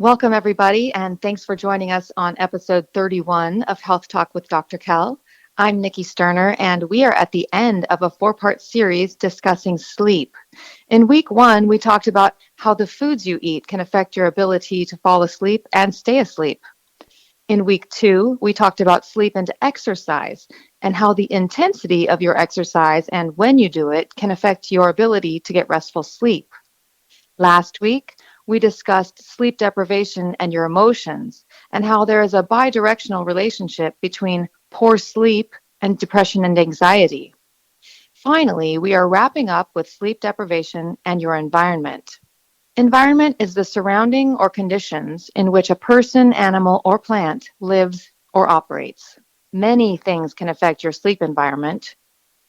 Welcome, everybody, and thanks for joining us on episode 31 of Health Talk with Dr. Kell. I'm Nikki Sterner, and we are at the end of a four-part series discussing sleep. In week one, we talked about how the foods you eat can affect your ability to fall asleep and stay asleep. In week two, we talked about sleep and exercise and how the intensity of your exercise and when you do it can affect your ability to get restful sleep. Last week, we discussed sleep deprivation and your emotions and how there is a bidirectional relationship between poor sleep and depression and anxiety. Finally, we are wrapping up with sleep deprivation and your environment. Environment is the surrounding or conditions in which a person, animal, or plant lives or operates. Many things can affect your sleep environment: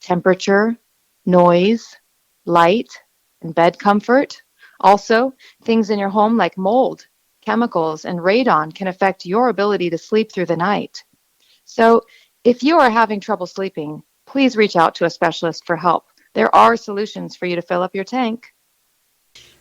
temperature, noise, light, and bed comfort. Also, things in your home like mold, chemicals, and radon can affect your ability to sleep through the night. So, if you are having trouble sleeping, please reach out to a specialist for help. There are solutions for you to fill up your tank.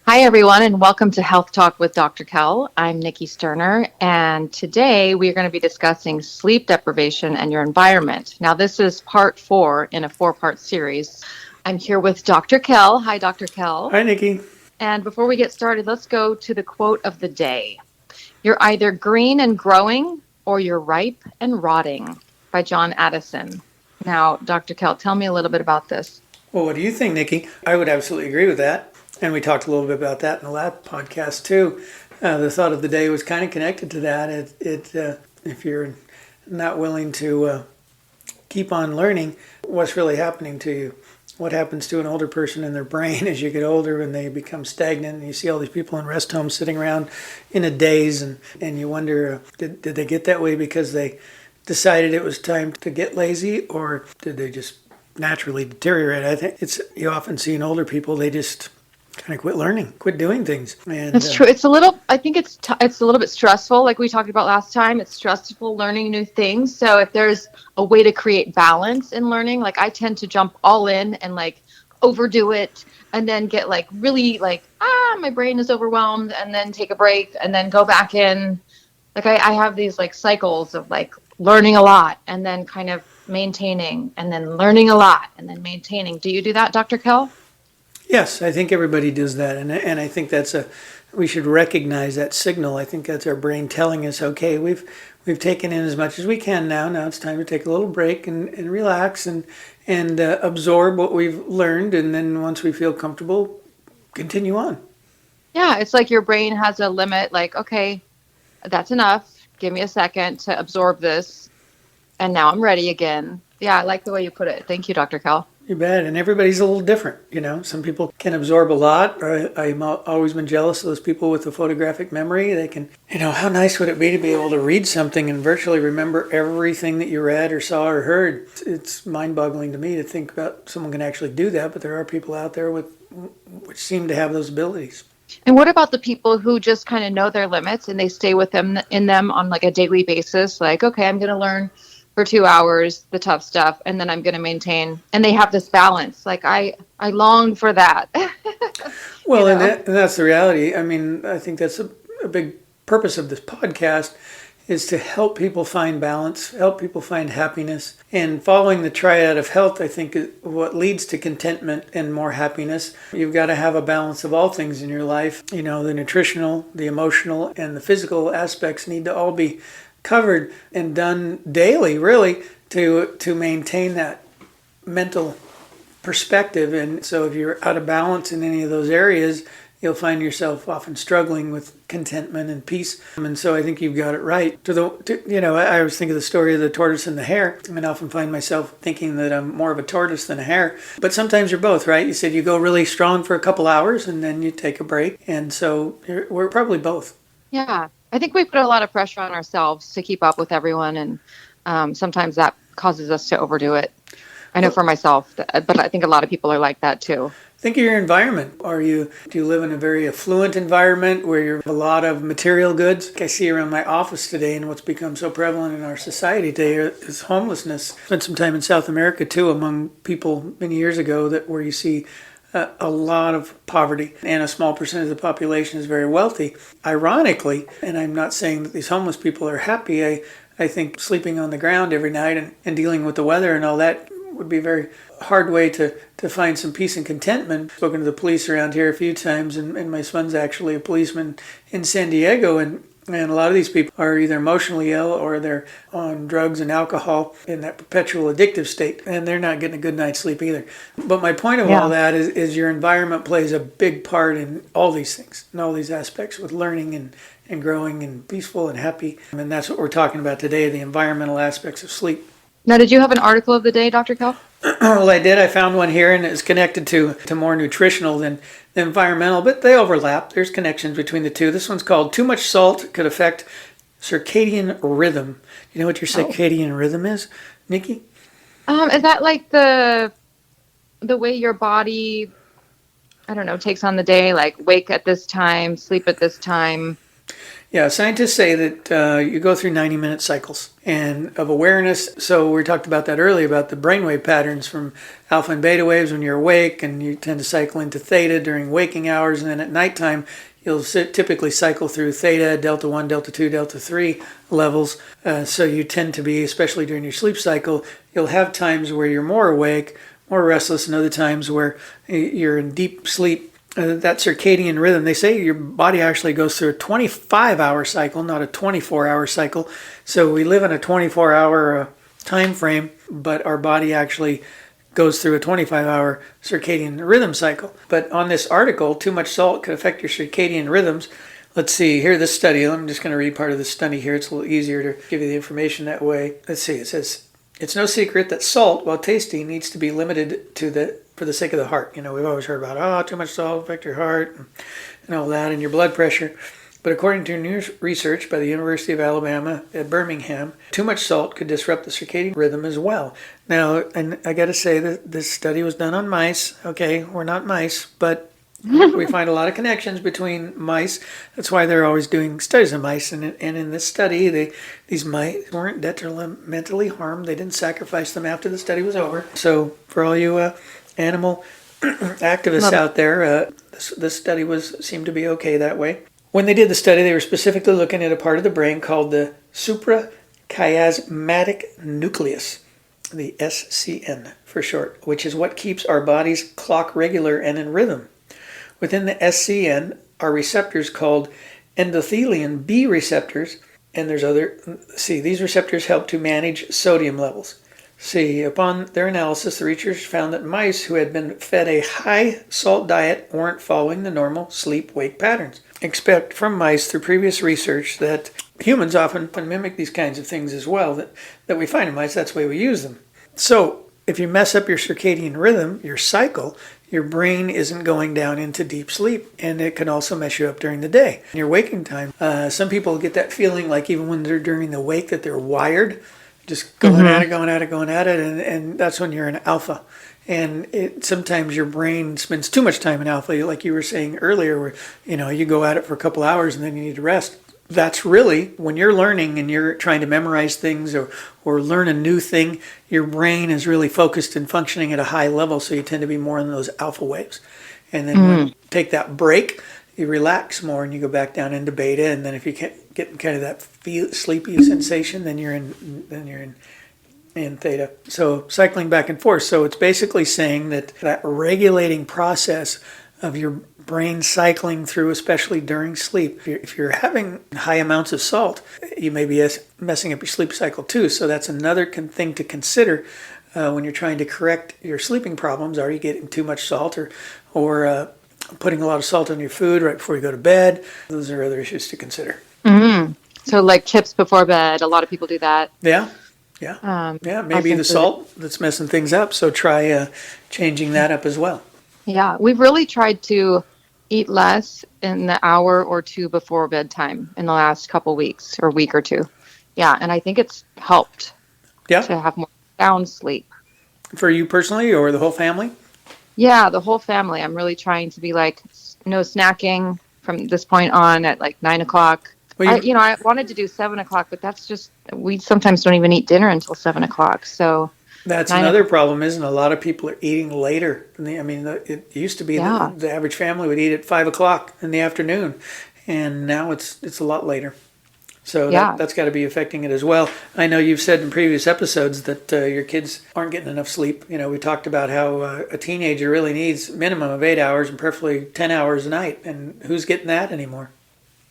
Hi, everyone, and welcome to Health Talk with Dr. Kell. I'm Nikki Sterner, and today we are going to be discussing sleep deprivation and your environment. Now, this is part 4 in a 4-part series. I'm here with Dr. Kell. Hi, Dr. Kell. Hi, Nikki. And before we get started, let's go to the quote of the day. You're either green and growing or you're ripe and rotting, by John Addison. Now, Dr. Kell, tell me a little bit about this. Well, what do you think, Nikki? I would absolutely agree with that. And we talked a little bit about that in the last podcast, too. The thought of the day was kind of connected to that. If you're not willing to keep on learning, what's really happening to you? What happens to an older person in their brain as you get older and they become stagnant? And you see all these people in rest homes sitting around in a daze, and you wonder, did they get that way because they decided it was time to get lazy, or did they just naturally deteriorate? I think you often see in older people, they just kind of quit learning, quit doing things. And That's true. It's a little, I think it's a little bit stressful. Like we talked about last time, it's stressful learning new things. So if there's a way to create balance in learning, like I tend to jump all in and like overdo it and then get like really like, my brain is overwhelmed, and then take a break and then go back in. Like I have these like cycles of like learning a lot and then kind of maintaining and then learning a lot and then maintaining. Do you do that, Dr. Kell? Yes, I think everybody does that, and I think we should recognize that signal. I think that's our brain telling us, okay, we've taken in as much as we can now. Now it's time to take a little break and relax and absorb what we've learned, and then once we feel comfortable, continue on. Yeah, it's like your brain has a limit, like, okay, that's enough. Give me a second to absorb this. And now I'm ready again. Yeah, I like the way you put it. Thank you, Dr. Cal. You bet. And everybody's a little different. Some people can absorb a lot. I've always been jealous of those people with a photographic memory. They can, how nice would it be to be able to read something and virtually remember everything that you read or saw or heard? It's mind-boggling to me to think about someone can actually do that, but there are people out there which seem to have those abilities. And what about the people who just kind of know their limits and they stay with them in them on like a daily basis? Like, okay, I'm going to learn for 2 hours the tough stuff, and then I'm going to maintain. And they have this balance. Like I long for that. Well, and that's the reality. I mean, I think that's a big purpose of this podcast, is to help people find balance, help people find happiness. And following the triad of health, I think, is what leads to contentment and more happiness. You've got to have a balance of all things in your life. The nutritional, the emotional, and the physical aspects need to all be covered and done daily, really, to maintain that mental perspective. And so if you're out of balance in any of those areas, you'll find yourself often struggling with contentment and peace. And so I think you've got it right. I always think of the story of the tortoise and the hare. I mean, I often find myself thinking that I'm more of a tortoise than a hare. But sometimes you're both, right? You said you go really strong for a couple hours and then you take a break. And so we're probably both. Yeah. I think we put a lot of pressure on ourselves to keep up with everyone. And sometimes that causes us to overdo it. I know for myself, but I think a lot of people are like that too. Think of your environment. Do you live in a very affluent environment where you have a lot of material goods? I see around my office today, and what's become so prevalent in our society today is homelessness. Spent some time in South America too, among people many years ago, where you see a lot of poverty, and a small percentage of the population is very wealthy. Ironically, and I'm not saying that these homeless people are happy, I think sleeping on the ground every night and dealing with the weather and all that would be a very hard way to find some peace and contentment. I've spoken to the police around here a few times, and my son's actually a policeman in San Diego, and a lot of these people are either emotionally ill or they're on drugs and alcohol in that perpetual addictive state, and they're not getting a good night's sleep either. But my point of all that is your environment plays a big part in all these things, in all these aspects, with learning and growing and peaceful and happy. And that's what we're talking about today, the environmental aspects of sleep. Now, did you have an article of the day, Dr. Cal? Well, I did. I found one here, and it's connected to more nutritional than environmental, but they overlap. There's connections between the two. This one's called Too Much Salt Could Affect Circadian Rhythm. You know what your circadian rhythm is, Nikki? Is that like the way your body, I don't know, takes on the day, like wake at this time, sleep at this time? Yeah, scientists say that you go through 90-minute cycles and of awareness. So we talked about that earlier, about the brainwave patterns from alpha and beta waves when you're awake, and you tend to cycle into theta during waking hours. And then at nighttime, you'll typically cycle through theta, delta 1, delta 2, delta 3 levels. So you tend to be, especially during your sleep cycle, you'll have times where you're more awake, more restless, and other times where you're in deep sleep. That circadian rhythm, they say your body actually goes through a 25-hour cycle, not a 24-hour cycle. So we live in a 24-hour time frame, but our body actually goes through a 25-hour circadian rhythm cycle. But on this article, too much salt could affect your circadian rhythms. Let's see, here, this study, I'm just going to read part of the study here. It's a little easier to give you the information that way. Let's see, it says, it's no secret that salt, while tasty, needs to be limited for the sake of the heart. You know, we've always heard about, too much salt affect your heart and all that, and your blood pressure. But according to new research by the University of Alabama at Birmingham, too much salt could disrupt the circadian rhythm as well. Now, and I got to say that this study was done on mice. Okay, we're not mice, but we find a lot of connections between mice. That's why they're always doing studies on mice. And in this study, these mice weren't detrimentally harmed. They didn't sacrifice them after the study was over. So for all you animal activists out there, this study seemed to be okay that way. When they did the study, they were specifically looking at a part of the brain called the suprachiasmatic nucleus, the SCN for short, which is what keeps our body's clock regular and in rhythm. Within the SCN are receptors called endothelin B receptors, and these receptors help to manage sodium levels. Upon their analysis, the researchers found that mice who had been fed a high salt diet weren't following the normal sleep-wake patterns. Expect from mice through previous research that humans often mimic these kinds of things as well that we find in mice. That's the way we use them. So if you mess up your circadian rhythm, your cycle, your brain isn't going down into deep sleep, and it can also mess you up during the day. In your waking time, some people get that feeling like even when they're during the wake that they're wired, just going at it, and that's when you're in alpha. And sometimes your brain spends too much time in alpha, like you were saying earlier, where you go at it for a couple hours and then you need to rest. That's really when you're learning and you're trying to memorize things or learn a new thing, your brain is really focused and functioning at a high level, so you tend to be more in those alpha waves. And then when you take that break, you relax more and you go back down into beta. And then if you can't get kind of that sleepy sensation, then you're in theta. So cycling back and forth. So it's basically saying that regulating process of your brain cycling through, especially during sleep. If you're having high amounts of salt, you may be messing up your sleep cycle too. So that's another thing to consider when you're trying to correct your sleeping problems. Are you getting too much salt or putting a lot of salt on your food right before you go to bed? Those are other issues to consider. Mm-hmm. So like chips before bed, a lot of people do that. Yeah. Maybe the salt that's messing things up. So try changing that up as well. Yeah, we've really tried to eat less in the hour or two before bedtime in the last couple weeks or week or two. Yeah, and I think it's helped to have more sound sleep. For you personally or the whole family? Yeah, the whole family. I'm really trying to be like, no snacking from this point on at like 9 o'clock. Well, I wanted to do 7 o'clock, but that's just, we sometimes don't even eat dinner until 7 o'clock. So That's another problem, isn't it? A lot of people are eating later. It used to be that the average family would eat at 5 o'clock in the afternoon, and now it's a lot later. So that's got to be affecting it as well. I know you've said in previous episodes that your kids aren't getting enough sleep. We talked about how a teenager really needs a minimum of 8 hours and preferably 10 hours a night. And who's getting that anymore?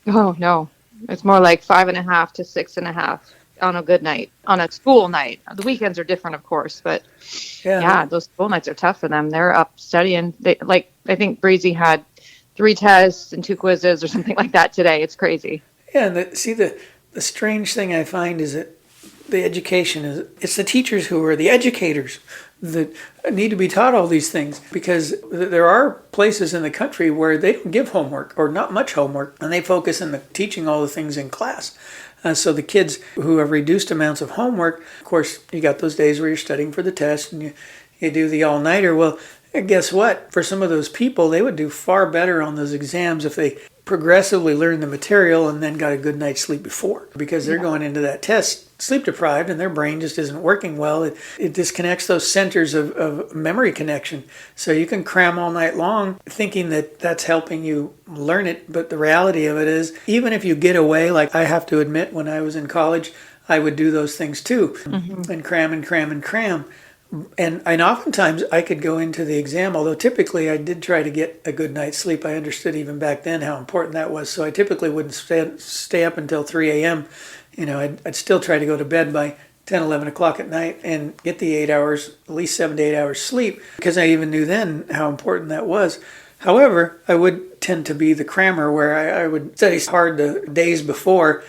Oh, no. It's more like 5.5 to 6.5 on a good night, on a school night. The weekends are different, of course, but those school nights are tough for them. They're up studying. I think Breezy had 3 tests and 2 quizzes or something like that today. It's crazy. Yeah, and the strange thing I find is that the education it's the teachers who are the educators that need to be taught all these things, because there are places in the country where they don't give homework or not much homework, and they focus on teaching all the things in class. So the kids who have reduced amounts of homework, of course, you got those days where you're studying for the test and you do the all-nighter. Well, guess what? For some of those people, they would do far better on those exams if they progressively learned the material and then got a good night's sleep before, because they're going into that test sleep deprived and their brain just isn't working well. It disconnects those centers of memory connection. So you can cram all night long thinking that that's helping you learn it. But the reality of it is, even if you get away, like I have to admit, when I was in college, I would do those things too, and cram and cram and cram. And oftentimes I could go into the exam, although typically I did try to get a good night's sleep. I understood even back then how important that was. So I typically wouldn't stay up until 3 a.m. I'd still try to go to bed by 10, 11 o'clock at night and get the 8 hours, at least 7 to 8 hours sleep, because I even knew then how important that was. However, I would tend to be the crammer, where I would study hard the days before,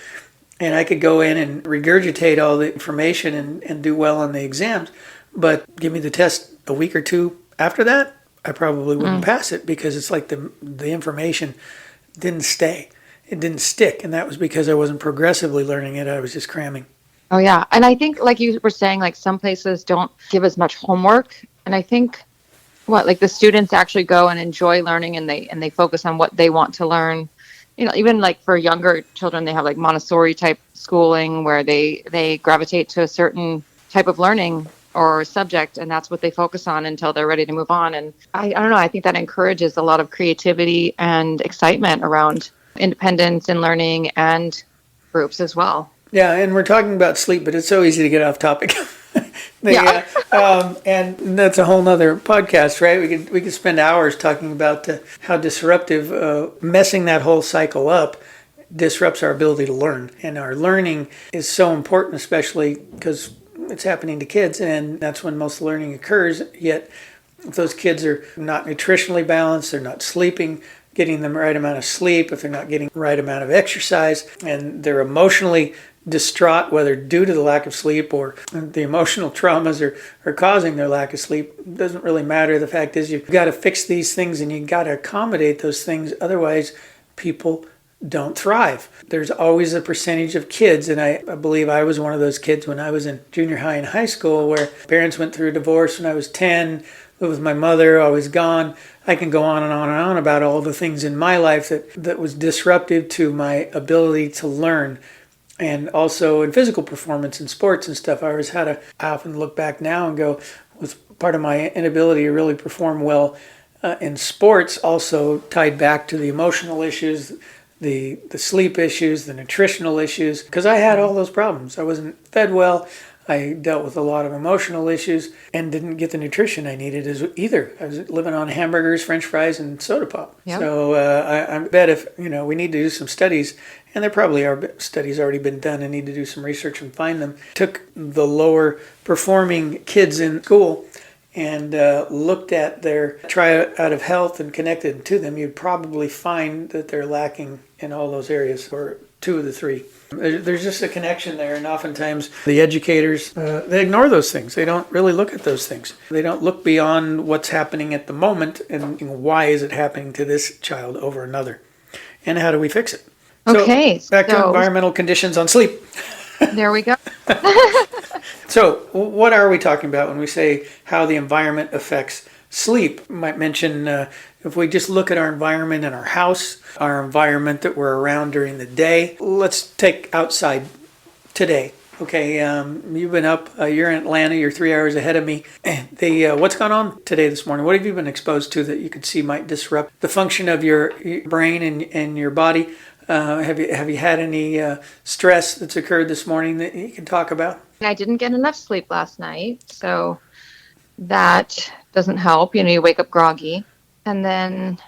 and I could go in and regurgitate all the information and do well on the exams. But give me the test a week or two after that, I probably wouldn't pass it, because it's like the information didn't stay. It didn't stick. And that was because I wasn't progressively learning it. I was just cramming. Oh, yeah. And I think, like you were saying, like some places don't give as much homework. And I think the students actually go and enjoy learning, and they focus on what they want to learn. Even like for younger children, they have like Montessori type schooling where they gravitate to a certain type of learning or subject, and that's what they focus on until they're ready to move on. And I don't know, I think that encourages a lot of creativity and excitement around independence and learning and groups as well. Yeah, and we're talking about sleep, but it's so easy to get off topic. And that's a whole nother podcast, right? We could spend hours talking about how disruptive messing that whole cycle up disrupts our ability to learn. And our learning is so important, especially because it's happening to kids, and that's when most learning occurs. Yet if those kids are not nutritionally balanced, they're not sleeping, getting the right amount of sleep, if they're not getting the right amount of exercise, and they're emotionally distraught, whether due to the lack of sleep or the emotional traumas are causing their lack of sleep, it doesn't really matter. The fact is, you've got to fix these things and you've got to accommodate those things. Otherwise, people don't thrive. There's always a percentage of kids, and I believe I was one of those kids when I was in junior high and high school, where parents went through a divorce when I was 10, lived with my mother, I was gone. I can go on and on and on about all the things in my life that was disruptive to my ability to learn. And also in physical performance in sports and stuff, I often look back now and go, was part of my inability to really perform well in sports also tied back to the emotional issues, the sleep issues, the nutritional issues, because I had all those problems. I wasn't fed well. I dealt with a lot of emotional issues and didn't get the nutrition I needed either. I was living on hamburgers, French fries, and soda pop. Yep. So I bet if we need to do some studies, and there probably are studies already been done. I need to do some research and find them. Took the lower performing kids in school and looked at their tryout of health and connected to them, you'd probably find that they're lacking in all those areas, or 2 of the 3. There's just a connection there, and oftentimes the educators, they ignore those things. They don't really look at those things. They don't look beyond what's happening at the moment and why is it happening to this child over another, and how do we fix it. Okay. So back to environmental conditions on sleep. There we go. So what are we talking about when we say how the environment affects sleep? I might mention if we just look at our environment in our house, our environment that we're around during the day. Let's take outside today. Okay, you've been up. You're in Atlanta. You're 3 hours ahead of me. What's gone on today, this morning? What have you been exposed to that you could see might disrupt the function of your brain and your body? Have you had any stress that's occurred this morning that you can talk about? I didn't get enough sleep last night, so that doesn't help. You wake up groggy. And then,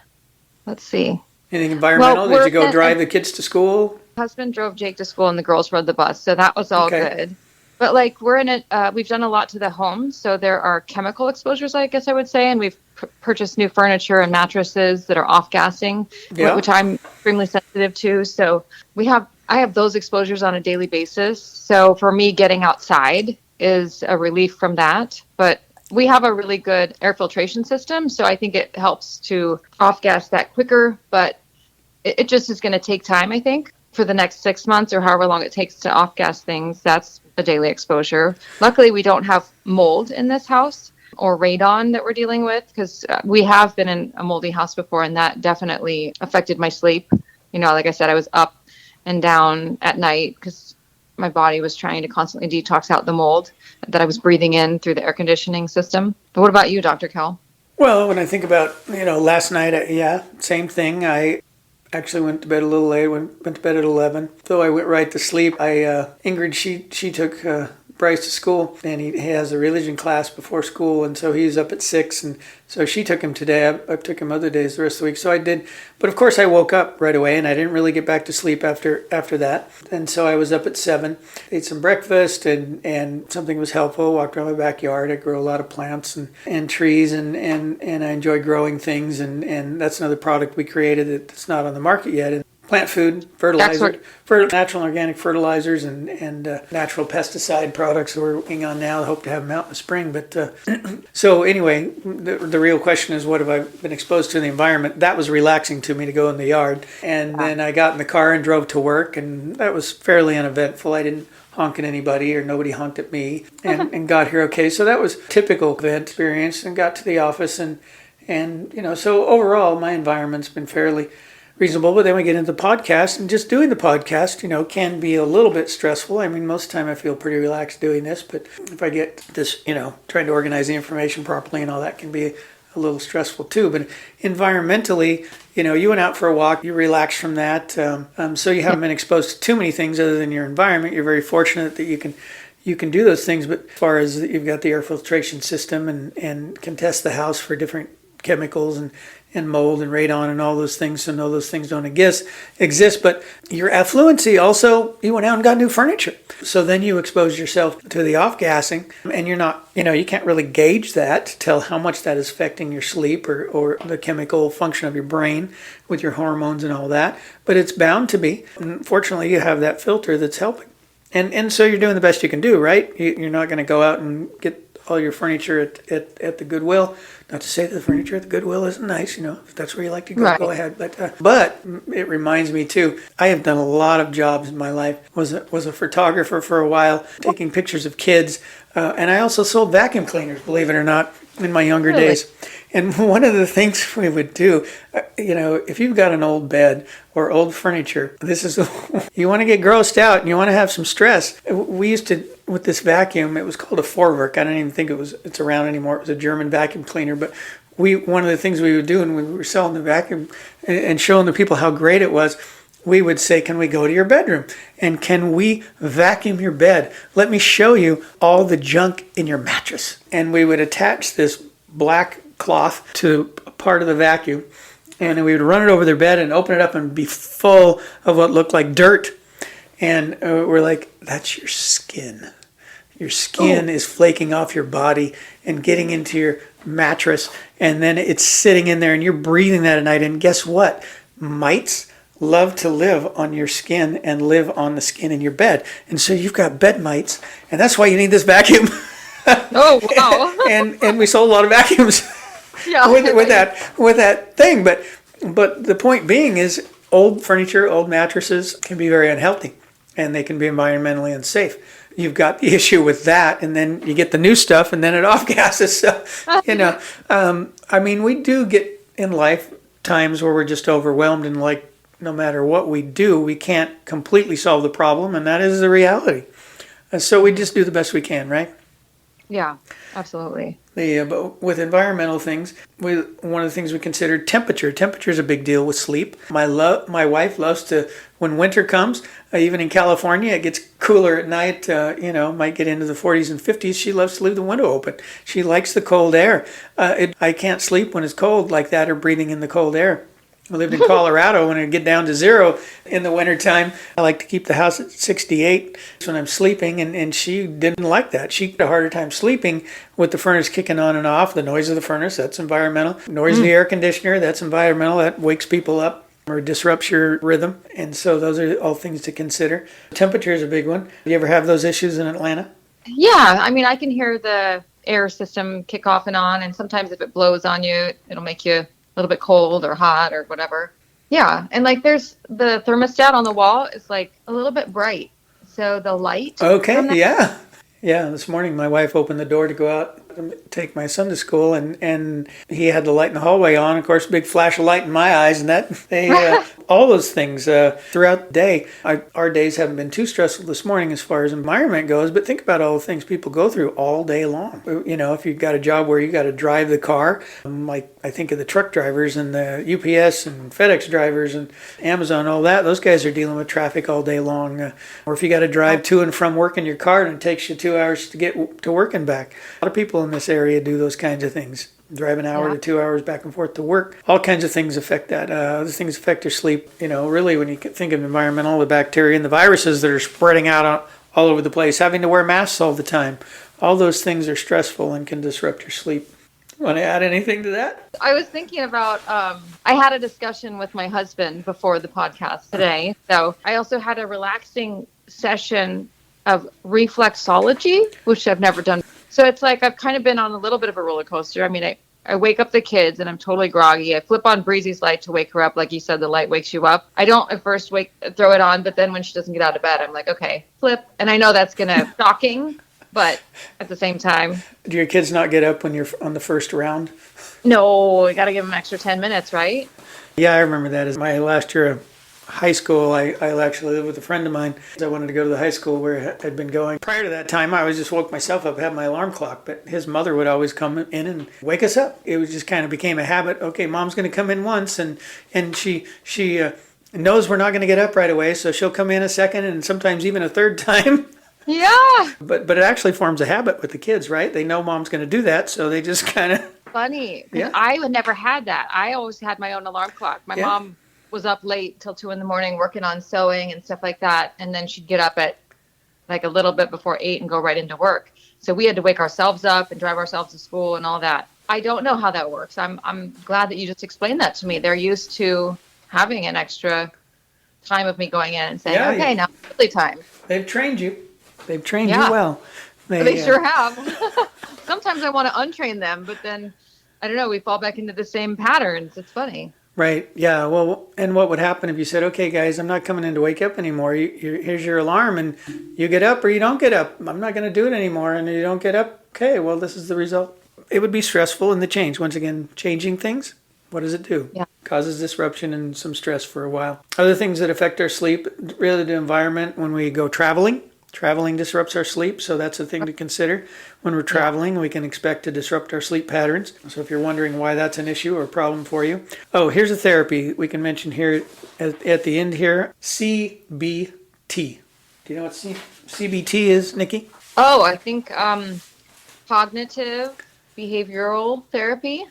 let's see. Anything environmental? Well, Did you go drive the kids to school? Husband drove Jake to school and the girls rode the bus, so that was all Okay. good. But like we're in it, we've done a lot to the home, so there are chemical exposures, I guess I would say, and we've purchased new furniture and mattresses that are off-gassing, Yeah. which I'm extremely sensitive to. So I have those exposures on a daily basis. So for me, getting outside is a relief from that. But we have a really good air filtration system, so I think it helps to off-gas that quicker. But it just is going to take time, I think. For the next 6 months or however long it takes to off-gas things, that's a daily exposure. Luckily, we don't have mold in this house or radon that we're dealing with, because we have been in a moldy house before, and that definitely affected my sleep. Like I said, I was up and down at night because my body was trying to constantly detox out the mold that I was breathing in through the air conditioning system. But what about you, Dr. Kell? Well, when I think about, last night, yeah, same thing. I actually went to bed a little late, went to bed at 11. Though I went right to sleep, Ingrid, she took Bryce to school, and he has a religion class before school, and so he's up at 6, and so she took him today. I took him other days the rest of the week, so I did. But of course I woke up right away, and I didn't really get back to sleep after that. And so I was up at 7, ate some breakfast, and something was helpful. Walked around my backyard. I grow a lot of plants and trees, and I enjoy growing things, and that's another product we created that's not on the market yet. Plant food, fertilizer, natural and organic fertilizers, and natural pesticide products we're working on now. I hope to have them out in the spring. But so anyway, the real question is, what have I been exposed to in the environment? That was relaxing to me to go in the yard. And then I got in the car and drove to work, and that was fairly uneventful. I didn't honk at anybody, or nobody honked at me, and got here okay. So that was typical event experience, and got to the office, and so overall my environment's been fairly reasonable. But then we get into the podcast, and just doing the podcast, can be a little bit stressful. I mean, most of the time I feel pretty relaxed doing this, but if I get this, trying to organize the information properly and all that can be a little stressful too. But environmentally, you went out for a walk, you relaxed from that. So you haven't been exposed to too many things other than your environment. You're very fortunate that you can do those things. But as far as you've got the air filtration system and can test the house for different chemicals and mold and radon and all those things, so no, those things don't exist. But your affluency also, you went out and got new furniture. So then you expose yourself to the off-gassing, and you're not, you can't really gauge that to tell how much that is affecting your sleep or the chemical function of your brain with your hormones and all that. But it's bound to be. And fortunately, you have that filter that's helping. And so you're doing the best you can do, right? You're not going to go out and get all your furniture at the Goodwill. Not to say that the furniture at the Goodwill isn't nice, if that's where you like to go, Go ahead. But it reminds me too, I have done a lot of jobs in my life. Was a photographer for a while, taking pictures of kids, and I also sold vacuum cleaners, believe it or not, in my younger days. And one of the things we would do, if you've got an old bed or old furniture, you want to get grossed out and you want to have some stress. We used to, with this vacuum, it was called a Vorwerk. I don't even think it's around anymore. It was a German vacuum cleaner. But one of the things we would do when we were selling the vacuum and showing the people how great it was, we would say, can we go to your bedroom? And can we vacuum your bed? Let me show you all the junk in your mattress. And we would attach this black cloth to a part of the vacuum, and we would run it over their bed and open it up and be full of what looked like dirt. And we're like, that's your skin. Your skin is flaking off your body and getting into your mattress, and then it's sitting in there and you're breathing that at night. And guess what? Mites love to live on your skin and live on the skin in your bed. And so you've got bed mites, and that's why you need this vacuum. Oh, wow. and we sold a lot of vacuums. Yeah. with that thing, but the point being is, old furniture, old mattresses can be very unhealthy, and they can be environmentally unsafe. You've got the issue with that, and then you get the new stuff, and then it off gases. So, we do get in life times where we're just overwhelmed, and no matter what we do, we can't completely solve the problem, and that is the reality. So we just do the best we can, right? Yeah, absolutely. But with environmental things, one of the things we consider temperature. Temperature is a big deal with sleep. My wife loves to, when winter comes, even in California, it gets cooler at night. Might get into the 40s and 50s. She loves to leave the window open. She likes the cold air. I can't sleep when it's cold like that or breathing in the cold air. I lived in Colorado when it get down to zero in the wintertime. I like to keep the house at 68 when I'm sleeping, and she didn't like that. She had a harder time sleeping with the furnace kicking on and off. The noise of the furnace, that's environmental. Noise of the air conditioner, that's environmental. That wakes people up or disrupts your rhythm. And so those are all things to consider. Temperature is a big one. Do you ever have those issues in Atlanta? Yeah, I mean, I can hear the air system kick off and on, and sometimes if it blows on you, it'll make you a little bit cold or hot or whatever. Yeah. And like there's the thermostat on the wall is like a little bit bright. So the light. Okay, yeah. Yeah, this morning my wife opened the door to go out and take my son to school, and he had the light in the hallway on. Of course, big flash of light in my eyes, and all those things throughout the day. Our days haven't been too stressful this morning as far as environment goes, but think about all the things people go through all day long. If you've got a job where you got to drive the car, like I think of the truck drivers and the UPS and FedEx drivers and Amazon, all that, those guys are dealing with traffic all day long. Or if you got to drive to and from work in your car and it takes you 2 hours to get to work and back. A lot of people in this area do those kinds of things. Drive an hour to 2 hours back and forth to work. All kinds of things affect that. Other things affect your sleep. Really when you think of environmental, the bacteria and the viruses that are spreading out all over the place, having to wear masks all the time. All those things are stressful and can disrupt your sleep. Want to add anything to that? I was thinking about, I had a discussion with my husband before the podcast today. So I also had a relaxing session of reflexology, which I've never done. So it's like I've kind of been on a little bit of a roller coaster. I mean, I wake up the kids and I'm totally groggy. I flip on Breezy's light to wake her up. Like you said, the light wakes you up. I don't at first throw it on, but then when she doesn't get out of bed, I'm like, okay, flip. And I know that's going to shocking, but at the same time. Do your kids not get up when you're on the first round? No, you got to give them an extra 10 minutes, right? Yeah, I remember that as my last year of high school. I actually lived with a friend of mine. I wanted to go to the high school where I'd been going. Prior to that time, I was just woke myself up, had my alarm clock, but his mother would always come in and wake us up. It was just kind of became a habit. Okay, mom's going to come in once, and she knows we're not going to get up right away, so she'll come in a second and sometimes even a third time. Yeah. But it actually forms a habit with the kids, right? They know mom's going to do that, so they just kind of... Funny. Yeah. I would never had that. I always had my own alarm clock. My mom was up late till 2 a.m. working on sewing and stuff like that. And then she'd get up at like a little bit before 8 and go right into work. So we had to wake ourselves up and drive ourselves to school and all that. I don't know how that works. I'm glad that you just explained that to me. They're used to having an extra time of me going in and saying, okay, now it's really time. They've trained you. They've trained you well. They sure have. Sometimes I want to untrain them, but then, I don't know, we fall back into the same patterns. It's funny. Right. Yeah. Well, and what would happen if you said, okay, guys, I'm not coming in to wake up anymore. Here's your alarm, and you get up or you don't get up. I'm not going to do it anymore. And you don't get up. Okay, well, this is the result. It would be stressful in the change. Once again, changing things. What does it do? Yeah. Causes disruption and some stress for a while. Other things that affect our sleep, really the environment when we go traveling. Traveling disrupts our sleep, so that's a thing to consider. When we're traveling, we can expect to disrupt our sleep patterns. So if you're wondering why that's an issue or a problem for you. Oh, here's a therapy we can mention here at the end here. CBT. Do you know what CBT is, Nikki? Oh, I think cognitive behavioral therapy.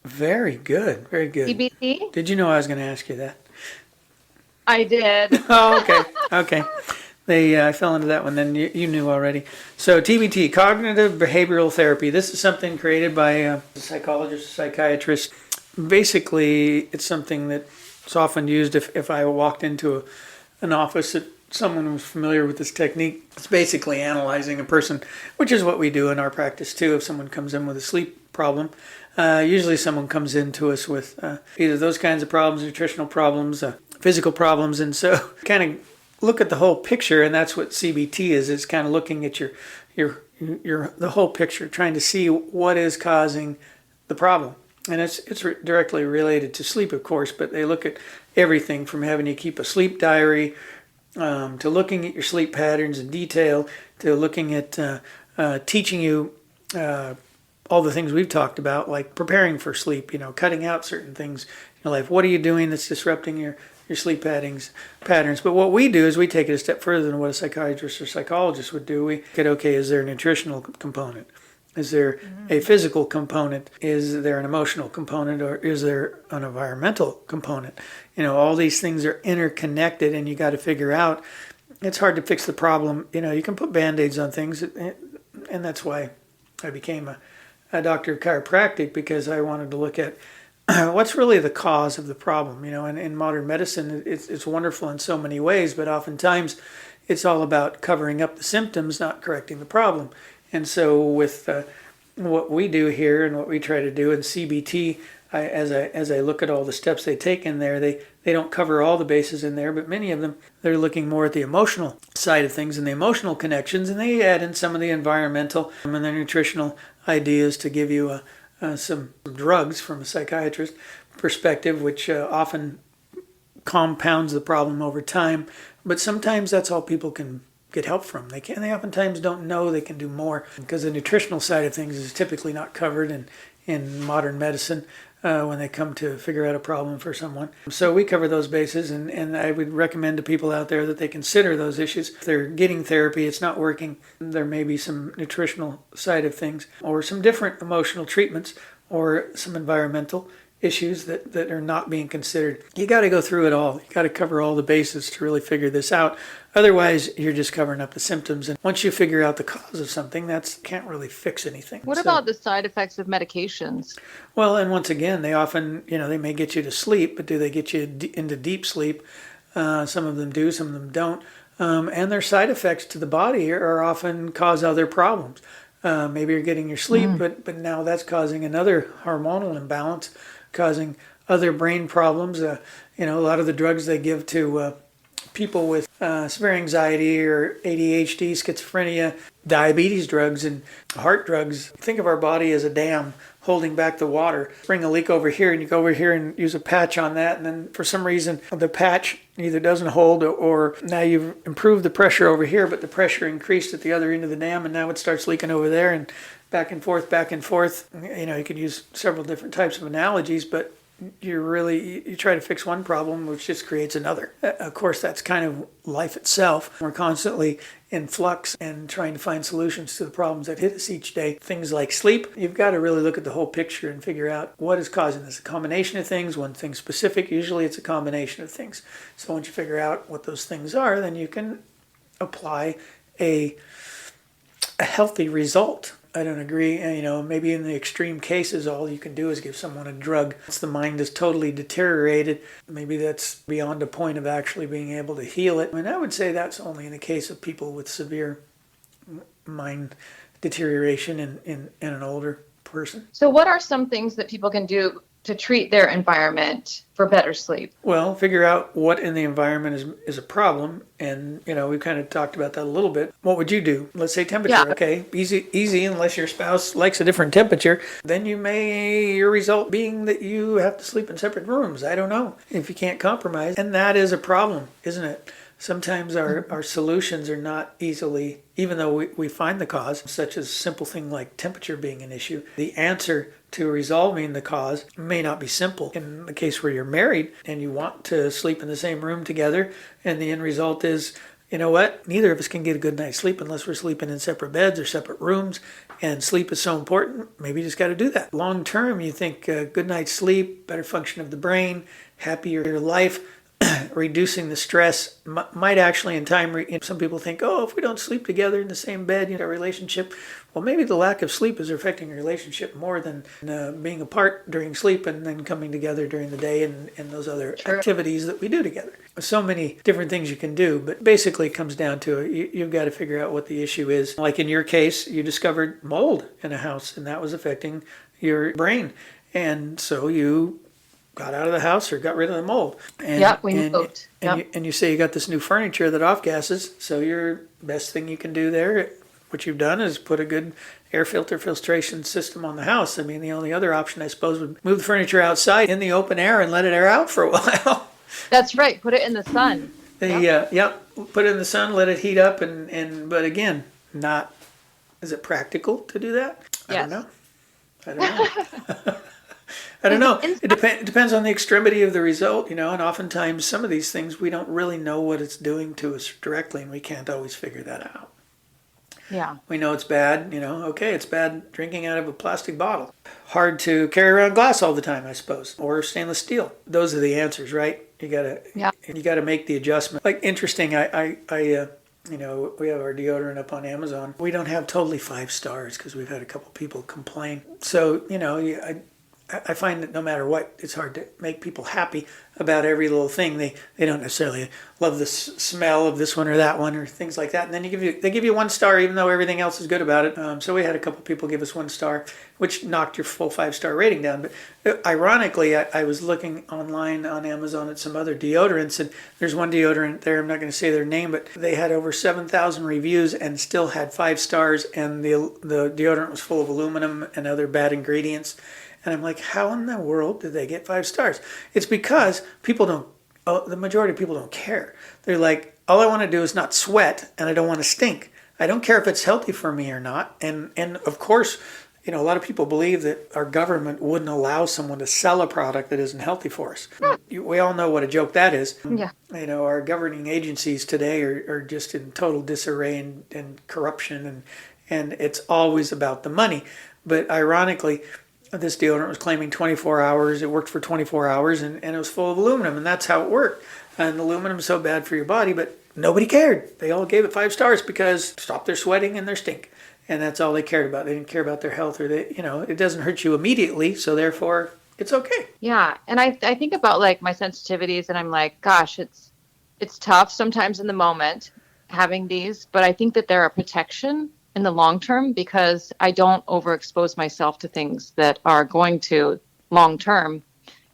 Very good. Very good. CBT? Did you know I was going to ask you that? I did. Oh, okay. Okay. I fell into that one, then you knew already. So TBT, Cognitive Behavioral Therapy. This is something created by a psychologist, a psychiatrist. Basically, it's something that's often used if I walked into an office that someone was familiar with this technique. It's basically analyzing a person, which is what we do in our practice too. If someone comes in with a sleep problem, usually someone comes into us with either those kinds of problems, nutritional problems, physical problems, and so kind of look at the whole picture, and that's what CBT is. It's kind of looking at your the whole picture, trying to see what is causing the problem. And it's directly related to sleep, of course, but they look at everything from having you keep a sleep diary, to looking at your sleep patterns in detail, to looking at teaching you all the things we've talked about, like preparing for sleep, cutting out certain things in your life. What are you doing that's disrupting your sleep patterns? But what we do is we take it a step further than what a psychiatrist or psychologist would do. We look at, okay, is there a nutritional component? Is there a physical component? Is there an emotional component? Or is there an environmental component? All these things are interconnected, and you got to figure out. It's hard to fix the problem. You can put Band-Aids on things, and that's why I became a doctor of chiropractic, because I wanted to look at what's really the cause of the problem. And in modern medicine, it's wonderful in so many ways, but oftentimes it's all about covering up the symptoms, not correcting the problem. And so with what we do here and what we try to do in CBT, as I look at all the steps they take in there, they don't cover all the bases in there, but many of them, they're looking more at the emotional side of things and the emotional connections, and they add in some of the environmental and the nutritional ideas to give you some drugs from a psychiatrist perspective, which often compounds the problem over time. But sometimes that's all people can get help from. They oftentimes don't know they can do more, because the nutritional side of things is typically not covered in modern medicine when they come to figure out a problem for someone. So we cover those bases, and I would recommend to people out there that they consider those issues. If they're getting therapy, it's not working, there may be some nutritional side of things, or some different emotional treatments, or some environmental issues that are not being considered. You got to go through it all. You got to cover all the bases to really figure this out. Otherwise, you're just covering up the symptoms. And once you figure out the cause of something, that can't really fix anything. What about the side effects of medications? Well, and once again, they often, they may get you to sleep, but do they get you into deep sleep? Some of them do, some of them don't. And their side effects to the body are often cause other problems. Maybe you're getting your sleep, but now that's causing another hormonal imbalance, causing other brain problems. A lot of the drugs they give to people with severe anxiety or ADHD, schizophrenia, diabetes drugs, and heart drugs. Think of our body as a dam holding back the water. Bring a leak over here, and you go over here and use a patch on that, and then for some reason the patch either doesn't hold, or now you've improved the pressure over here, but the pressure increased at the other end of the dam, and now it starts leaking over there, and back and forth, back and forth. You could use several different types of analogies, but you try to fix one problem, which just creates another. Of course, that's kind of life itself. We're constantly in flux and trying to find solutions to the problems that hit us each day. Things like sleep, you've got to really look at the whole picture and figure out what is causing this. A combination of things, one thing specific, usually it's a combination of things. So once you figure out what those things are, then you can apply a healthy result. I don't agree. Maybe in the extreme cases, all you can do is give someone a drug. Once the mind is totally deteriorated, maybe that's beyond a point of actually being able to heal it. And I would say that's only in the case of people with severe mind deterioration in an older person. So what are some things that people can do to treat their environment for better sleep? Well, figure out what in the environment is a problem. And, we kind of talked about that a little bit. What would you do? Let's say temperature. Yeah. Okay, easy, unless your spouse likes a different temperature. Then your result being that you have to sleep in separate rooms. I don't know, if you can't compromise. And that is a problem, isn't it? Sometimes our solutions are not easily, even though we find the cause, such as a simple thing like temperature being an issue, the answer to resolving the cause may not be simple. In the case where you're married and you want to sleep in the same room together, and the end result is, you know what, neither of us can get a good night's sleep unless we're sleeping in separate beds or separate rooms, and sleep is so important, maybe you just got to do that. Long term, you think good night's sleep, better function of the brain, happier life, reducing the stress might actually in time, some people think, if we don't sleep together in the same bed, our relationship, well, maybe the lack of sleep is affecting your relationship more than being apart during sleep and then coming together during the day and those other activities that we do together. So many different things you can do, but basically it comes down to you've got to figure out what the issue is. Like in your case, you discovered mold in a house, and that was affecting your brain. And so you got out of the house or got rid of the mold. We moved. And you say you got this new furniture that off gases, so your best thing you can do there, what you've done, is put a good air filtration system on the house. The only other option, I suppose, would move the furniture outside in the open air and let it air out for a while. That's right. Put it in the sun. Put it in the sun, let it heat up, but again, not, is it practical to do that? I Yes. don't know. I don't know. I don't know. It depends on the extremity of the result, and oftentimes some of these things we don't really know what it's doing to us directly, and we can't always figure that out. Yeah. We know it's bad, okay, it's bad drinking out of a plastic bottle. Hard to carry around glass all the time, I suppose, or stainless steel. Those are the answers, right? You gotta make the adjustment. Like, interesting, we have our deodorant up on Amazon. We don't have totally 5 stars because we've had a couple people complain. So, I find that no matter what, it's hard to make people happy about every little thing. They don't necessarily love the smell of this one or that one or things like that. And then they give you 1 star even though everything else is good about it. So we had a couple people give us 1 star, which knocked your full 5-star rating down. But ironically, I was looking online on Amazon at some other deodorants, and there's one deodorant there, I'm not going to say their name, but they had over 7,000 reviews and still had 5 stars, and the deodorant was full of aluminum and other bad ingredients. And I'm like, how in the world did they get 5 stars? It's because the majority of people don't care. They're like, all I want to do is not sweat, and I don't want to stink. I don't care if it's healthy for me or not. And of course, a lot of people believe that our government wouldn't allow someone to sell a product that isn't healthy for us. We all know what a joke that is. Yeah. Our governing agencies today are just in total disarray and corruption, and it's always about the money. But ironically, this deodorant was claiming 24 hours. It worked for 24 hours, and it was full of aluminum, and that's how it worked. And aluminum is so bad for your body, but nobody cared. They all gave it 5 stars because stop their sweating and their stink. And that's all they cared about. They didn't care about their health, or it doesn't hurt you immediately, so therefore it's okay. Yeah. And I think about like my sensitivities, and I'm like, gosh, it's tough sometimes in the moment having these, but I think that they're a protection in the long term because I don't overexpose myself to things that are going to long term,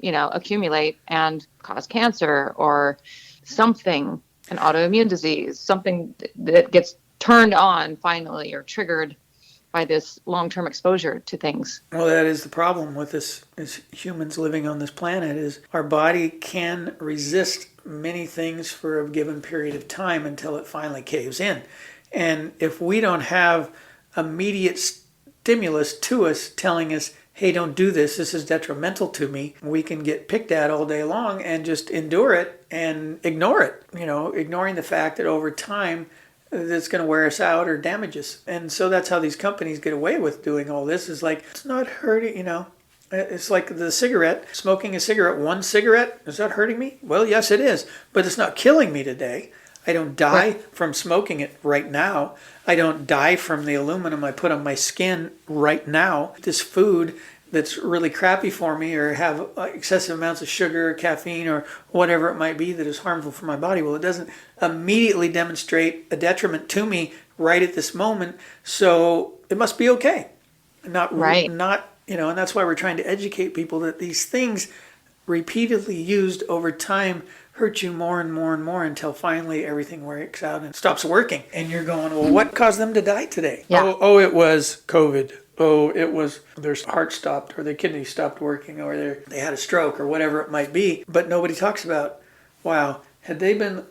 accumulate and cause cancer or something, an autoimmune disease, something that gets turned on finally or triggered by this long-term exposure to things. Well, that is the problem with us as humans living on this planet, is our body can resist many things for a given period of time until it finally caves in. And if we don't have immediate stimulus to us telling us, hey, don't do this, this is detrimental to me, we can get picked at all day long and just endure it and ignore it, ignoring the fact that over time that's going to wear us out or damage us. And so that's how these companies get away with doing all this, is like, it's not hurting, It's like the cigarette, smoking a cigarette, 1 cigarette, is that hurting me? Well, yes, it is, but it's not killing me today. I don't die from smoking it right now. I don't die from the aluminum I put on my skin right now. This food that's really crappy for me, or have excessive amounts of sugar or caffeine or whatever it might be that is harmful for my body, well, it doesn't immediately demonstrate a detriment to me right at this moment, so it must be okay. And that's why we're trying to educate people that these things repeatedly used over time hurt you more and more and more until finally everything works out and stops working. And you're going, well, what caused them to die today? Yeah. Oh, it was COVID. Oh, it was their heart stopped, or their kidneys stopped working, or they had a stroke, or whatever it might be. But nobody talks about, wow, had they been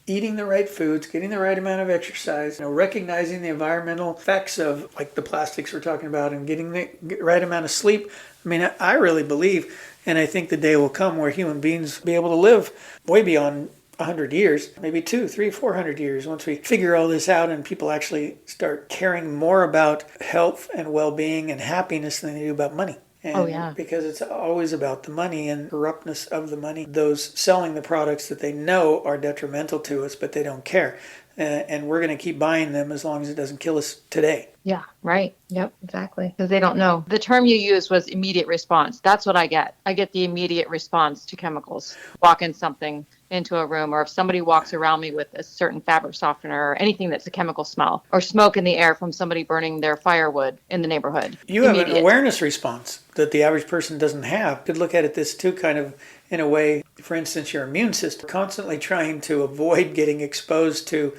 eating the right foods, getting the right amount of exercise, recognizing the environmental effects of like the plastics we're talking about, and getting the right amount of sleep. I mean, I really believe, and I think the day will come where human beings will be able to live way beyond 100 years, maybe 200, 300, 400 years, once we figure all this out and people actually start caring more about health and well-being and happiness than they do about money. And because it's always about the money and corruptness of the money. Those selling the products that they know are detrimental to us, but they don't care. And we're going to keep buying them as long as it doesn't kill us today. Yeah, right. Yep, exactly. Because they don't know. The term you used was immediate response. That's what I get. I get the immediate response to chemicals. Walking something into a room, or if somebody walks around me with a certain fabric softener or anything that's a chemical smell, or smoke in the air from somebody burning their firewood in the neighborhood. You have an awareness response that the average person doesn't have. You could look at it this too, kind of in a way. For instance, your immune system constantly trying to avoid getting exposed to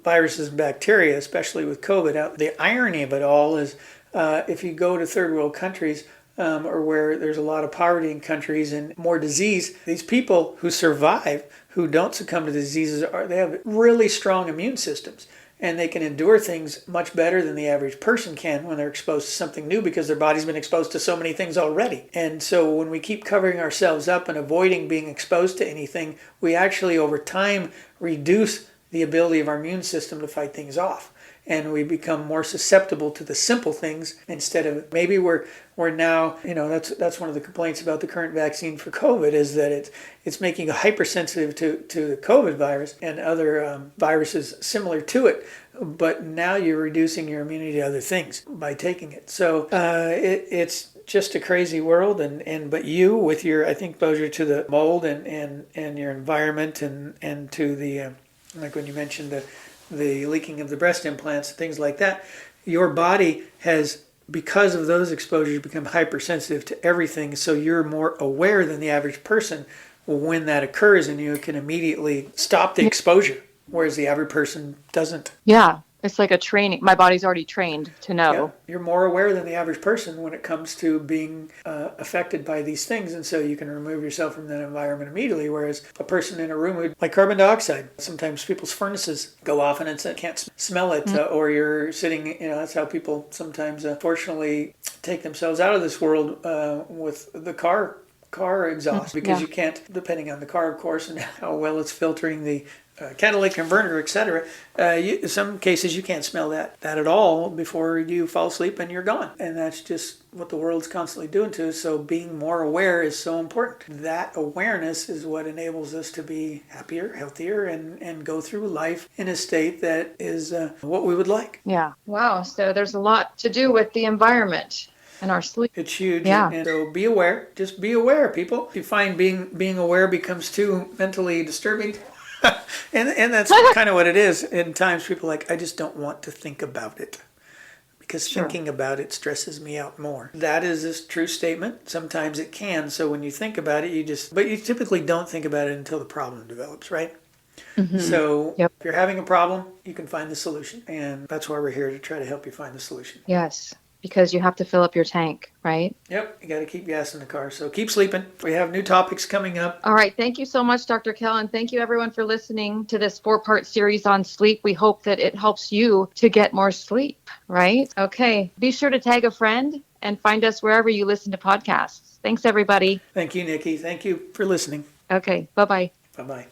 viruses and bacteria, especially with COVID. The irony of it all is if you go to third world countries, or where there's a lot of poverty in countries and more disease, these people who survive, who don't succumb to diseases, they have really strong immune systems. And they can endure things much better than the average person can when they're exposed to something new because their body's been exposed to so many things already. And so when we keep covering ourselves up and avoiding being exposed to anything, we actually over time reduce the ability of our immune system to fight things off. And we become more susceptible to the simple things instead of maybe we're now, that's one of the complaints about the current vaccine for COVID is that it's making you hypersensitive to the COVID virus and other viruses similar to it. But now you're reducing your immunity to other things by taking it. So it's just a crazy world. But you with your, I think, exposure to the mold and your environment and to the, like when you mentioned the leaking of the breast implants, things like that, your body has, because of those exposures, become hypersensitive to everything. So you're more aware than the average person when that occurs, and you can immediately stop the exposure, whereas the average person doesn't. Yeah. It's like a training. My body's already trained to know. Yeah, you're more aware than the average person when it comes to being affected by these things. And so you can remove yourself from that environment immediately. Whereas a person in a room, like carbon dioxide, sometimes people's furnaces go off and it can't smell it. Or you're sitting, that's how people sometimes, fortunately, take themselves out of this world with the car exhaust because you can't, depending on the car, of course, and how well it's filtering the catalytic converter, etc. In some cases, you can't smell that at all before you fall asleep and you're gone. And that's just what the world's constantly doing to us. So being more aware is so important. That awareness is what enables us to be happier, healthier, and go through life in a state that is what we would like. Yeah. Wow. So there's a lot to do with the environment and our sleep. It's huge. Yeah. And so be aware. Just be aware, people. If you find being aware becomes too mentally disturbing, and that's kind of what it is. In times people are like, I just don't want to think about it because thinking about it stresses me out more. That is a true statement. Sometimes it can. So when you think about it, but you typically don't think about it until the problem develops, right? Mm-hmm. So if you're having a problem, you can find the solution. And that's why we're here, to try to help you find the solution. Yes. Because you have to fill up your tank, right? Yep, you got to keep gas in the car. So keep sleeping. We have new topics coming up. All right. Thank you so much, Dr. Kell. And thank you, everyone, for listening to this 4-part series on sleep. We hope that it helps you to get more sleep, right? Okay. Be sure to tag a friend and find us wherever you listen to podcasts. Thanks, everybody. Thank you, Nikki. Thank you for listening. Okay. Bye-bye. Bye-bye.